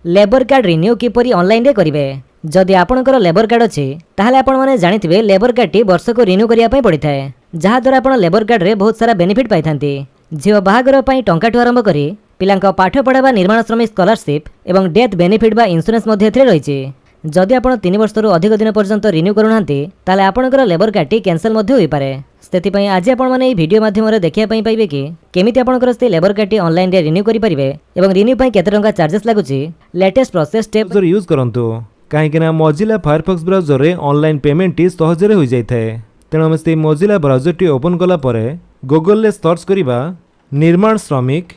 Labour card renew किपरि online रे करिवे। जदि आपणकर लेबर कार्ड अछि ताहाले आपण माने जानिथिबे लेबर कार्ड टी वर्ष को रिन्यू करिया पई पड़िथाय, जहा द्वारा आपण लेबर कार्ड रे बहुत सारा बेनिफिट पाइथांती। झियो बाहागर पई टंकाठू आरंभ करी पिलांक पाठ पढ़ा बा निर्माण श्रमिक स्कॉलरशिप एवं डेथ बेनिफिट बा इंश्योरेंस मध्ये एथिरे रहिछि। जदि आपण 3 वर्ष रु अधिक दिन पर्यंत रिन्यू करूनांती ताले आपणकर लेबर कार्ड टी कैंसिल मध्ये होई पारे। सेति पई आज आपण माने ई वीडियो माध्यम रे देखिया पई पाइबे कि केमिति आपणकर से लेबर कार्ड टी ऑनलाइन रे रिन्यू करि परिबे एवं रिन्यू पई केते टंका चार्जेस लागुछि। Latest process step browser use करंतु काहेकिना मोजिला फायरफॉक्स ब्राउजर रे ऑनलाइन पेमेंट टी सहजरे होई जाय थाए। तेणु हम से मोजिला ब्राउजर टी ओपन कला परे गूगल ले सर्च करिबा निर्माण श्रमिक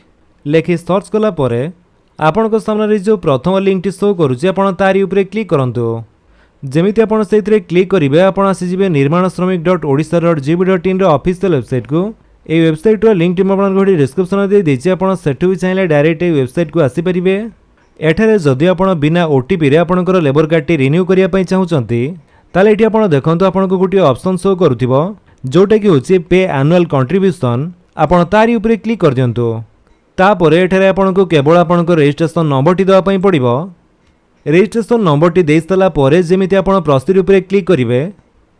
लेखि सर्च कला परे आपनको सामने जो प्रथम लिंक टी शो करूची आपण तारी ऊपर क्लिक करंतु। जेमिति आपण सेथिरे क्लिक करिवे आपण आसी जिवे nirmanashramik.odisha.gov.in रो ऑफिशियल वेबसाइट को। ए वेबसाइट रो लिंक टी म आपण गोडी डिस्क्रिप्शन रे दे देछि, आपण सेठु भी चाहिले डायरेक्ट ए वेबसाइट को आसी परिबे। एठारे जदि आपण बिना ओटीपी रे आपणकर लेबर कार्ड टी रिन्यू करिया पई चाहुचंती ताले एठी आपण देखंतु आपनको गोटी ऑप्शन शो करूथिबो जोटा कि होछि पे एनुअल कंट्रीब्यूशन। आपण तारी ऊपर क्लिक कर दियंतु। तापरे एठारे आपनको केवल आपनको रजिस्ट्रेशन नंबर टी दवा पई पड़िबो। रजिस्ट्रेशन नंबर टी देई सला परे जेमिति आपण प्रोसीड ऊपर क्लिक करिवे।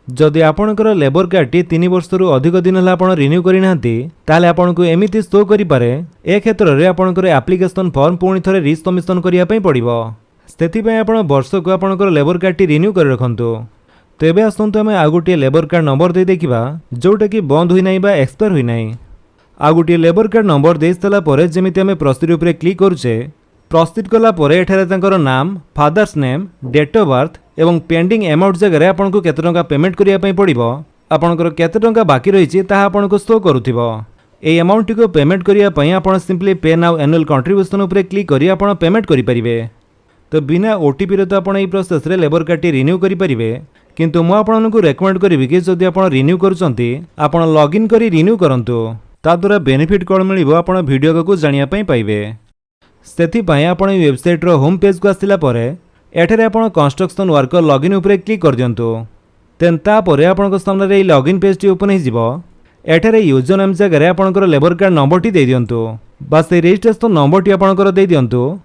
जदि आपणकर लेबर कार्ड टी 3 वर्ष रु अधिक दिन हला आपण रिन्यू करि नांती ताले आपनको एमिति शो करि पारे। ए क्षेत्र रे आपणकर एप्लीकेशन फॉर्म पुणी थरे रिसबमिशन करिया पई पड़िबो। सेति पई आपण वर्ष को आपणकर लेबर कार्ड टी रिन्यू करि रखंतु। तेबे आसंतु हमें आ गोटे लेबर कार्ड नंबर दे देखिबा जोटा कि बंद होई नाही बा एक्सपायर होई नाही। आ गोटे लेबर कार्ड नंबर दे सला परे जेमिति हमें प्रोसीड ऊपर क्लिक करूचे। प्रोसीड कला परे एठारे तांकर नाम, father's name, date of birth एवं पेंडिंग अमाउंट जगह रे आपनको केते टंका पेमेंट करिया पई पड़िबो। आपनकर केते टंका बाकी रहिछि ताहा आपनको शो करूथिबो। ए अमाउंट को पेमेंट करिया पई आपण सिंपली पे नाउ एनुअल कंट्रीब्यूशन ऊपर क्लिक करी आपण पेमेंट करि परिबे। तो बिना ओटीपी रे तो आपण ए प्रोसेस रे लेबर कार्ड टी रिन्यू करि परिबे। किंतु मु आपनको रेकमेंड करिवि कि जदि आपण रिन्यू करूचंती आपण लॉगिन करी रिन्यू करंतु। ता द्वारा बेनिफिट कोन मिलिबो आपण वीडियो को जानिया पई पाइबे। सेथि पई आपण वेबसाइट रो होम पेज को आसिला परे एठारे आपण कंस्ट्रक्शन वर्कर लॉगिन ऊपर क्लिक कर दियंतु। तेन ता परे आपनको सामने रे लॉगिन पेज टी ओपन हे जिवो। एठारे यूजर नेम जगह रे आपणकर लेबर कार्ड नंबर टी दे दियंतु। बस ए रजिस्ट्रेशन नंबर टी आपणकर दे दियंतु।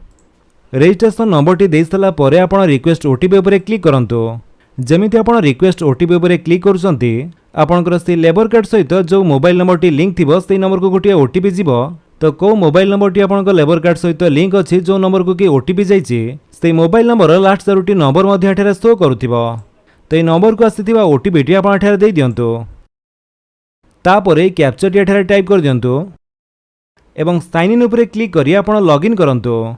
रजिस्ट्रेशन नंबर टी दे सला परे आपण रिक्वेस्ट ओटीपी ऊपर क्लिक करंतु। जेमिति आपण रिक्वेस्ट ओटीपी ऊपर क्लिक करूचंती आपणकर से लेबर कार्ड सहित जो मोबाइल नंबर टी लिंक थिबो सेई नंबर को गोटे ओटीपी जिवो। तो को मोबाइल नंबर टी आपणकर लेबर कार्ड सहित लिंक अछि जो नंबर को कि ओटीपी जाइछि सेई मोबाइल नंबर लास्ट 4टी नंबर मध्ये एठारे शो करूथिबो। तो ए नंबर को आसीथिबा ओटीपी टी आपण एठारे देई दियंतु। तापरे कैप्चा टी एठारे टाइप कर दियंतु एवं साइन इन ऊपर क्लिक करी आपण लॉगिन करंतु।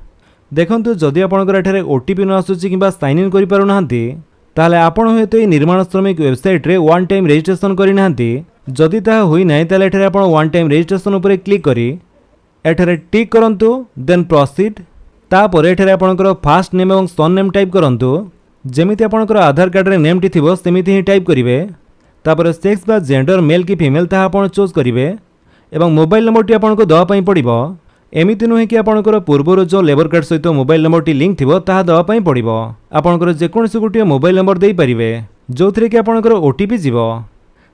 देखंतु जदि आपणकर एठारे ओटीपी न आसुछि किबा साइन इन करि पारु नाहंती ताले आपण हेतु ए निर्माण श्रमिक वेबसाइट रे वन टाइम रजिस्ट्रेशन करि नाहंती। जदि ताहा होई नाही ताले एठारे आपण वन टाइम रजिस्ट्रेशन ऊपर क्लिक करी एठारे टिक करंतु देन प्रोसीड। तापर एठारे आपणकर फास्ट नेम एवं सन नेम टाइप करंतु। जेमिति आपणकर आधार कार्ड रे नेम टी थिबो सेमिति ही टाइप करिवे। तापर सेक्स बा जेंडर मेल की फीमेल ताहा आपण चूज करिवे एवं मोबाइल नंबर टी आपणको दवा पई पड़िबो। एमिति नुहे कि आपणकर पूर्वर जो लेबर कार्ड सहित मोबाइल नंबर टी लिंक थिबो ताहा दवा पई पड़िबो। आपणकर जे कोनसी गोटे मोबाइल नंबर देई परिवे जोथरे कि आपणकर ओटीपी जिवो।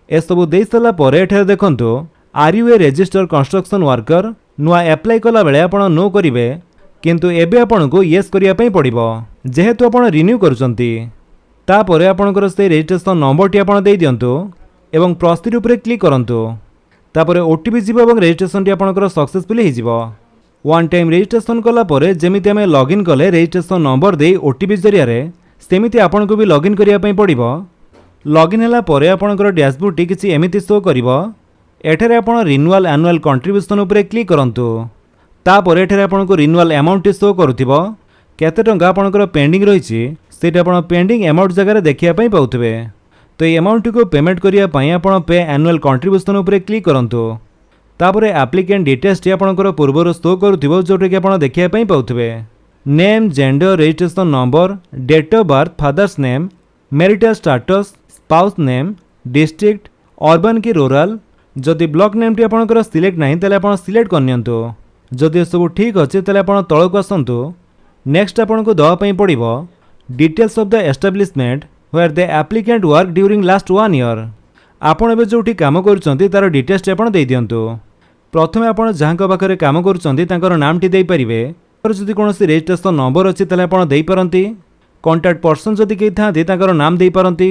ए सब देई सला परे एठारे देखंतु are you a registered construction worker नुआ अप्लाई कला बेले आपण नो करिवे। किंतु एबे आपनको यस करिया पई पड़िबो जेहेतु आपण रिन्यू करूचंती। तापरे आपणकर से रजिस्ट्रेशन नंबर टी आपण देई दियंतु एवं प्रोसीड ऊपर क्लिक करंतु। तापरे ओटीपी जिवो एवं रजिस्ट्रेशन टी आपणकर सक्सेसफुली हे जिवो। वन टाइम रजिस्ट्रेशन कला परे जेमिति हमें लॉगिन कले रजिस्ट्रेशन नंबर दे ओटीपी जरिया रे सेमिति आपनको भी लॉगिन करिया पई पड़िबो। लॉगिन हला परे आपणकर डैशबोर्ड टी किछि एमिति शो करिवो। एठारे आपण रिन्यूअल एनुअल कंट्रीब्यूशन ऊपर क्लिक करंतु। तापर एठारे आपनको रिन्यूअल अमाउंट टी शो करूथिबो। केते टंका आपणकर पेंडिंग रहिछि सेटा आपण पेंडिंग अमाउंट जगह रे देखिया पई पाउथिबे। तो ए अमाउंट को पेमेंट करिया पई आपण पे एनुअल कंट्रीब्यूशन ऊपर क्लिक करंतु। तापरे एप्लीकेंट डिटेल्स टी आपणकर पूर्वर शो करूथिबो जोटा कि आपण देखिया पई पाउथिबे। Name, gender, registration number, date of birth, father's name, marital status, spouse name, district, urban की रूरल। जदि ब्लॉक नेम टी आपणकर सिलेक्ट नाही ताले आपण सिलेक्ट करनियंतु। जदि सब ठीक अछि ताले आपण तळक आसंतु। नेक्स्ट आपनको दवा पई पड़िबो details of the establishment where the applicant work during last 1 year. आपण एबे जोठी काम करूचंती तार डिटेल्स टी आपण देई दियंतु। प्रथमे आपण जाहांक पाखरे काम करूचंती तांकर नाम टी देई परिबे जदि कौन रेजिस्ट्रेशन नंबर अच्छी ताले आपण देई पारंती कांटेक्ट पर्सन जदि केही थांती ताकर नाम देई पारंती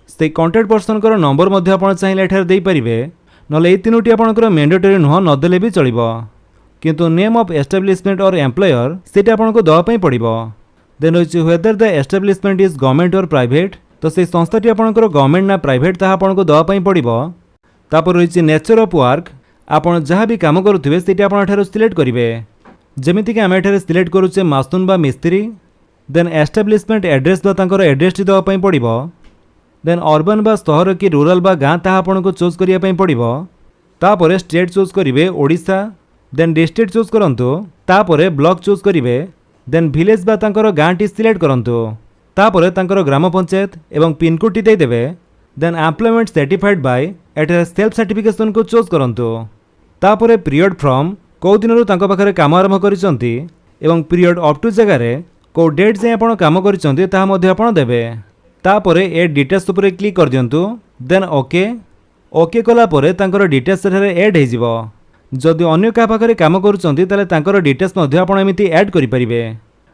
से कांटेक्ट पर्सन कर नंबर मध्ये आपण चाहिले एठार देई परिबे नले ए तीनोटी आपणकर मैंडेटरी नुह नदेले भी चलिबो किंतु name of establishment or employer सेटा आपनको दवा पई पड़िबो देन होछि whether the establishment is government or private तो से संस्थाटी आपणकर गवर्नमेंट ना प्राइवेट ताहा आपनको दवा पई पड़िबो तापर होछि नेचर ऑफ वर्क आपण जहाँ भी काम करुथिबे सेटा आपण एठार सिलेक्ट करिवे जेमिति कि आम एठार सिलेक्ट करूचे मास्तून बा मिस्त्री देन एस्टाब्लिशमेंट एड्रेस बा तांकर एड्रेस टी दवा पई पड़िबो देन अर्बन बा सहर कि रूरल बा गाँ ताहा आपनको चूज करिया पई पड़िबो तापर स्टेट चूज करिवे ओडिशा देन डिस्ट्रिक्ट चूज करंतु तापर ब्लॉक चूज करिवे देन विलेज बा तांकर गाँ टी सिलेक्ट करंतु तापर तांकर ग्राम पंचायत एवं पिनकोड टी देदेवे देन एम्प्लॉयमेंट सर्टिफाइड बाय एठार सेल्फ सर्टिफिकेशन को चूज करंतु तापर पीरियड फ्रॉम कौ दिन तांको पाखरे काम आरंभ करिसंती एवं पीरियड अप टू जगार कौ डेट जाए आपण काम करिसंती ताहा मध्ये आपण देबे तापर ए डिटेल्स उपरे क्लिक कर दियंतु देन ओके ओके कला परे तांकर डिटेल्स सेठारे ऐड हे जिवो जदि अन्य का पाखरे काम करूचंती ताले तांकर डिटेल्स मध्ये आपण एमिति ऐड करि परिबे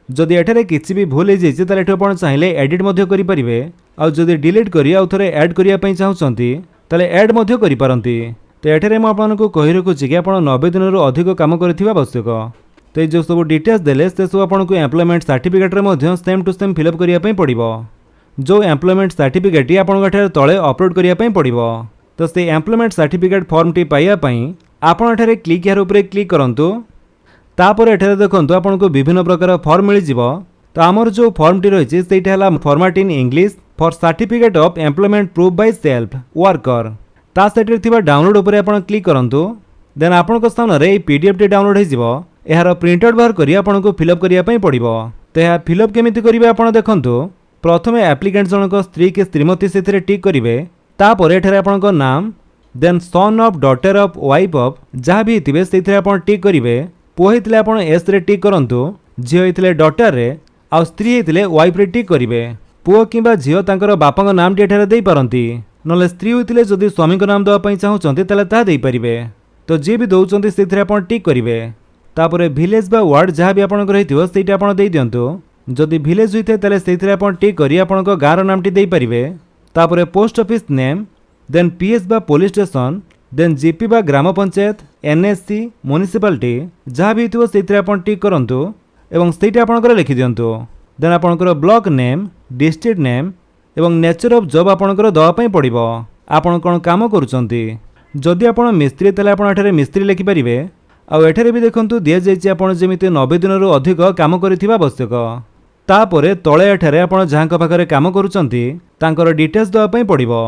जदि एठारे किछि भी भूल हे जाइछि ताले एठो आपण चाहिले एडिट मध्ये करि परिबे आ जदि डिलीट करि आ थरे ऐड करिया पई चाहुचंती ताले ऐड मध्ये करि पारंती तो एठारे म आपनको कहि रखुछि कि आपण 90 दिन रु अधिक काम करथिबा आवश्यक तो ए जो सब डिटेल्स देले से सब आपनको एम्प्लॉयमेंट सर्टिफिकेट रे मध्ये सेम टू सेम फिलअप करिया पई पड़िबो जो एम्प्लॉयमेंट सर्टिफिकेट आपंठ तले अपलोड करने पड़ो तो से एम्प्लॉयमेंट सर्टिफिकेट फॉर्म टी पाइबापी आपड़ क्लिक यार उपरे क्लिक करूँ तापर एठारे देखो आपको विभिन्न प्रकार फॉर्म मिल जाव तो आमर जो फॉर्म टी रही है format in English for certificate of employment proof by self worker ता साइड थी डाउनलोड उपरे आप क्लिक करूँ देन आपण स्थान में पीडीएफ टी डाउनलोड हो यार प्रिंट आउट बाहर कर आपको फिलअप करने पड़ो तो यह फिलअप केमी करेंगे आप देखूँ प्रथम एप्लिकेंट जनक स्त्री के श्रीमती से टिक करेंगे तापर एठारे आपन नाम then son of daughter of wife of जहाँ भी थे से टिक करेंगे पुआ होते आप एस रे टिक करूँ झील होते डॉटर रे आ स्त्री होते वाइफ रे टिक करेंगे पुआ कि झील तांकर बापा नाम टी एठारे दे पारंती नले स्त्री होते जदि स्वामी नाम देवाई चाहूँगी तादे पारे तो जी भी दौरान से टिक करेंगे तापर विलेज बा वार्ड जहाँ भी आपंकर से आप दे दिंतु जदि विलेज होता है से आप टिक करी आपण गाँव नाम टी दे पारे तापर post office name then PS बा पुलिस स्टेशन देन जीपी बा ग्राम पंचायत एनएससी म्युनिसिपालिटी जहाँ भी हो से आप टिक करूँ एवं से आपंकर लिखि दिंतु देन आपंकर ब्लॉक नेम डिस्ट्रिक्ट नेम एवं नेचर ऑफ जॉब आपंकर दवाई पड़ो आपण कौन काम करुँच जदि आप मिस्त्री तेल आप मिस्त्री लिखिपारे आठारे भी देखूँ दि जाए जमी 90 दिन रु अधिक काम कर आवश्यक तापर तले एठारे आपण जहाँ पाखरे काम करुचंती तांकर डिटेल्स दवाई पड़ो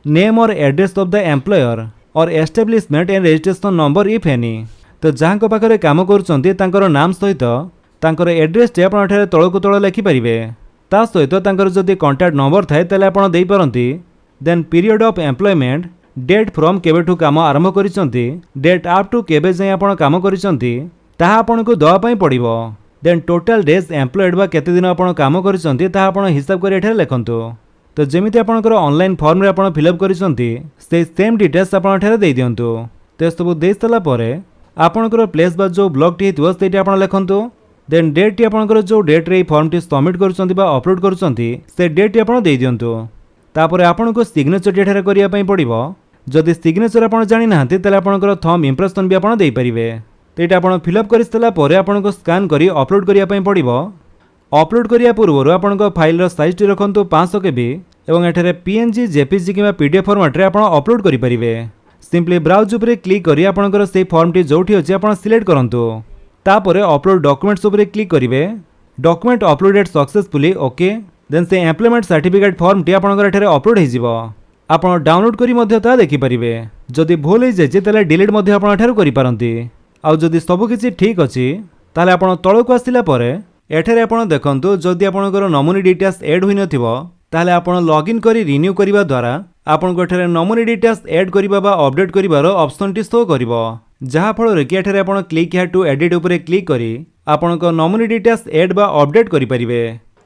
नेम और एड्रेस ऑफ द एम्प्लॉयर और establishment and registration number if any तो जहाँ पाखरे काम करुचंती तांकर नाम सहित तांकर एड्रेस टी आपण एठारे तळकु तळ लिखि परिबे ता सहित तांकर जदि कांटेक्ट नंबर थाए ताले आपण देई पारंती then period of employment date from केबेठु काम आरंभ करिसंती डेट अप टू केबे जाय आपण काम करिसंती ताहा आपनको दवाई पड़ो देन टोटाल डेज एम्प्लॉयड बा केते दिन आपण काम करिसंती ताहा आपण हिसाब करि एठारे लिखंतु तो जेमिति आपणकर ऑनलाइन फॉर्म रे आपण फिलअप करिसंती से सेम डिटेल्स आपण एठारे देई दियंतु ते सब देई सला परे आपणकर प्लेस बा जो ब्लॉक टी हितबो सेटी आपण लिखंतु देन डेट टी आपणकर जो डेट रे फॉर्म टी सबमिट करिसंती बा अपलोड करिसंती से डेट टी आपण देई दियंतु तापर आपनको सिग्नेचर टी एठारे करिया पई पड़िबो जदि सिग्नेचर आपण जानि नाहंती ताले आपणकर थंब इंप्रेशन भी आपण देई परिबे तो ये आप फिलअप कर आपको स्कान करी अपलोड करने पड़ो अपलोड करने पूर्व आप फाइल साइज टी रखु 500 KB और एठारे PNG JPG कि PDF फॉर्मेट रे आप अपलोड करेंगे सिंपली ब्राउज उपरे क्लिक करी आपणकर से फॉर्म टी जोठी अच्छे आप सिलेक्ट करूँ तापर अपलोड डॉक्यूमेंट्स उपरे क्लिक करेंगे document uploaded successfully okay then से एम्प्लॉयमेंट सर्टिफिकेट फॉर्म टी आपणकर एठारे अपलोड हो आप डाउनलोड करी देखिपारे जदि भूल हो जाए डिलीट आप करि पारंती आउ जदि सबकिछि ठीक अच्छी ताले आपण तळकु आसिला परे एठारे आपण देखंतु जदि आपणकर नॉमिनी डिटेल्स ऐड होई नथिबो ताले आपण लॉगिन करी रिन्यू करिबा द्वारा आपनको एठारे नॉमिनी डिटेल्स ऐड करिबा बा अपडेट करिबार ऑप्शन टी शो करिवो जहा फल कि एठारे आपण क्लिक हियर टू एडिट उपरे क्लिक करी आपणको नॉमिनी डिटेल्स ऐड बा अपडेट करि परिबे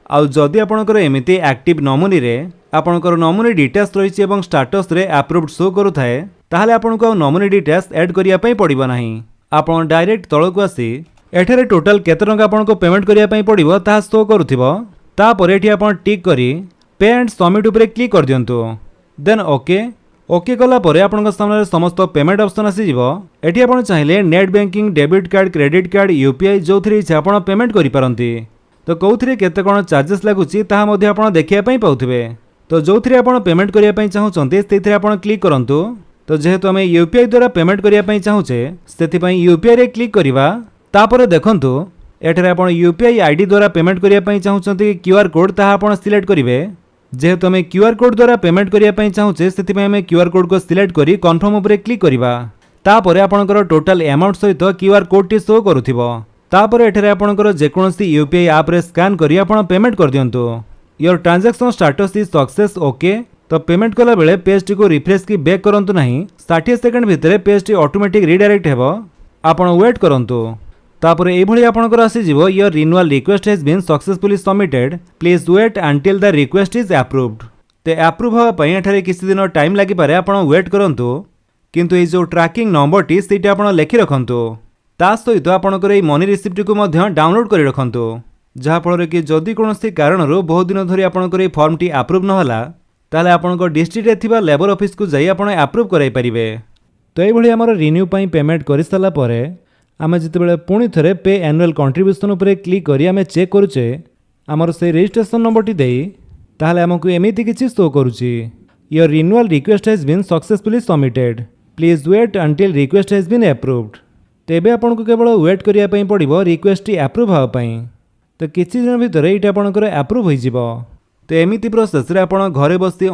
आउ जदि आपणकर एमिति एक्टिव नॉमिनी रे आपणकर नॉमिनी डिटेल्स रहिछि एवं स्टेटस रे अप्रूव्ड शो करूथाए ताहाले आपणको नॉमिनी डिटेल्स ऐड करिया पई पड़िबो नाही आपण डायरेक्ट तळकु आसी एठारे टोटाल केते टंका आपनको पेमेंट करिया पई पड़िबो ताहा शो करूथिबो। तापर एठी आपण टिक करी पे एंड सबमिट उपरे क्लिक कर दियंतु। देन ओके कला परे आपनका सामने समस्त पेमेंट ऑप्शन आसी जिवो। एठी आपण चाहिले net banking, debit card, credit card, UPI जोथरे इच्छा आपण पेमेंट करि पारंती। तो कोउथरे केते कोन चार्जेस लागुची ताहा मध्ये आपण देखिया पई पाउथिबे। तो जोथरे आपण पेमेंट करिया पई चाहुचंती सेथिरे आपण क्लिक करंतु। तो जेहेतु आमे यूपीआई द्वारा पेमेंट करिया पई चाहुचे सेथि पई यूपीआई रे क्लिक करिवा। तापर देखंतु एठारे आपण यूपीआई आईडी द्वारा पेमेंट करिया पई चाहुचंती क्यूआर कोड ताहा आपण सिलेक्ट करिवे। जेहेतु आमे क्यूआर कोड द्वारा पेमेंट करिया पई चाहुचे सेथि पई आमे क्यूआर कोड को सिलेक्ट करी कन्फर्म उपरे क्लिक करिवा। तापर आपणकर टोटल अमाउंट सहित क्यूआर कोड टी शो करूथिबो। तापर एठारे आपणकर जेकोनसी यूपीआई ऐप रे स्कैन करी आपण पेमेंट कर दियंतु। Your transaction status is success okay. तो पेमेंट कला बेले पेज टी को रिफ्रेश की बैक करंतु नाही। 60 सेकंड भितरे पेज टी ऑटोमेटिक रीडायरेक्ट हेबो। आपण वेट करंतु। तापर एई भली आपणकर आसी जिवो your renewal request has been successfully submitted, please wait until the request is approved. ते अप्रूव होवा पई एठारे किछि दिन टाइम लागि पारे, आपण वेट करंतु। किंतु ए जो ट्रैकिंग नंबर टी सेटा आपण लेखि रखंतु। ता सहित आपणकर ए मनी रिसिप्ट को मध्य डाउनलोड करि रखंतु। जहा फल कि जदि कोनोसी कारणरो बहुत दिन धरि आपणकर ए फॉर्म टी अप्रूव न होला ताले आपणकर डिस्ट्रिक्ट रे थिबा लेबर ऑफिस को जाई आपण अप्रूव कराई परिबे। तो ए भली हमर रिन्यू पई पेमेंट करि सला परे आमे जितेबेले पुणी थरे पे एनुअल कंट्रीब्यूशन उपरे क्लिक करी आमे चेक करूचे आमर से रजिस्ट्रेशन नंबर टी देई ताहले हमकु एमिति किछि शो करूची your renewal request has been successfully submitted, please wait until request has been approved. तेबे आपनको केवल वेट करिया पई पड़िबो रिक्वेस्ट टी अप्रूव होवा पई। तो किछि दिन भितर एटा आपनकर अप्रूव होई जिवो। तो एमिति प्रोसेस रे आपण घरे बसी